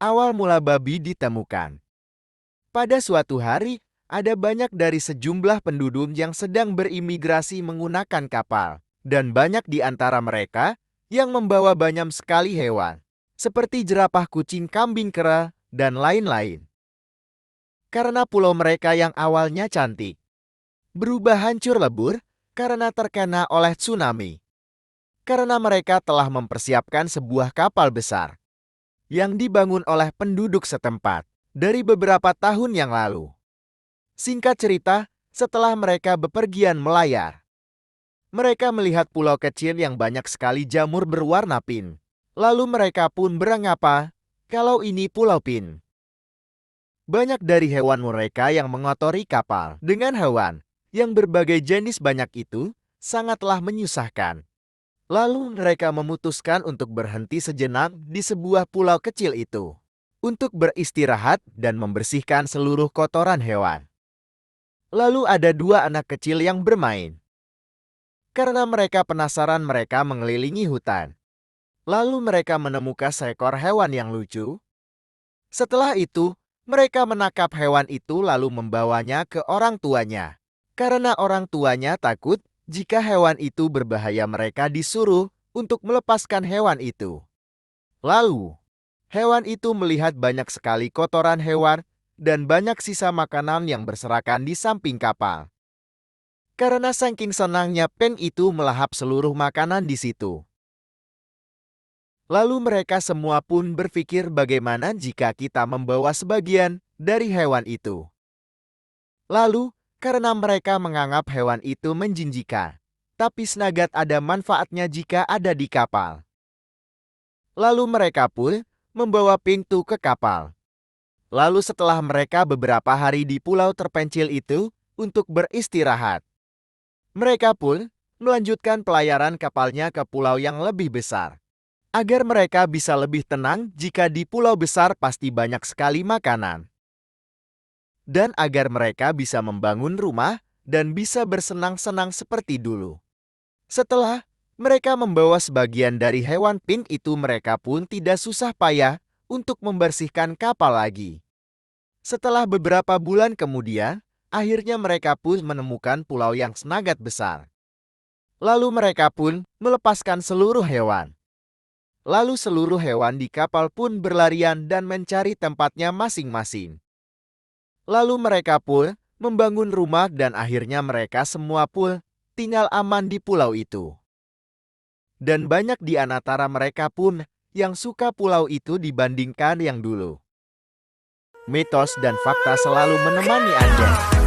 Awal mula babi ditemukan. Pada suatu hari, ada banyak dari sejumlah penduduk yang sedang berimigrasi menggunakan kapal, dan banyak di antara mereka yang membawa banyak sekali hewan, seperti jerapah, kucing, kambing kera, dan lain-lain. Karena pulau mereka yang awalnya cantik, berubah hancur lebur karena terkena oleh tsunami. Karena mereka telah mempersiapkan sebuah kapal besar yang dibangun oleh penduduk setempat dari beberapa tahun yang lalu. Singkat cerita, setelah mereka bepergian melayar, mereka melihat pulau kecil yang banyak sekali jamur berwarna pink. Lalu mereka pun beranggapan kalau ini Pulau Pink. Banyak dari hewan mereka yang mengotori kapal dengan hewan yang berbagai jenis banyak itu sangatlah menyusahkan. Lalu mereka memutuskan untuk berhenti sejenak di sebuah pulau kecil itu untuk beristirahat dan membersihkan seluruh kotoran hewan. Lalu ada dua anak kecil yang bermain. Karena mereka penasaran, mereka mengelilingi hutan. Lalu mereka menemukan seekor hewan yang lucu. Setelah itu, mereka menangkap hewan itu lalu membawanya ke orang tuanya. Karena orang tuanya takut jika hewan itu berbahaya, mereka disuruh untuk melepaskan hewan itu. Lalu, hewan itu melihat banyak sekali kotoran hewan dan banyak sisa makanan yang berserakan di samping kapal. Karena saking senangnya, Pen itu melahap seluruh makanan di situ. Lalu mereka semua pun berpikir, bagaimana jika kita membawa sebagian dari hewan itu. Lalu, karena mereka menganggap hewan itu menjijikkan, tapi sangat ada manfaatnya jika ada di kapal. Lalu mereka pun membawa pintu ke kapal. Lalu setelah mereka beberapa hari di pulau terpencil itu untuk beristirahat, mereka pun melanjutkan pelayaran kapalnya ke pulau yang lebih besar. Agar mereka bisa lebih tenang jika di pulau besar pasti banyak sekali makanan. Dan agar mereka bisa membangun rumah dan bisa bersenang-senang seperti dulu. Setelah mereka membawa sebagian dari hewan pink itu, mereka pun tidak susah payah untuk membersihkan kapal lagi. Setelah beberapa bulan kemudian, akhirnya mereka pun menemukan pulau yang sangat besar. Lalu mereka pun melepaskan seluruh hewan. Lalu seluruh hewan di kapal pun berlarian dan mencari tempatnya masing-masing. Lalu mereka pun membangun rumah dan akhirnya mereka semua pun tinggal aman di pulau itu. Dan banyak di antara mereka pun yang suka pulau itu dibandingkan yang dulu. Mitos dan fakta selalu menemani Anda.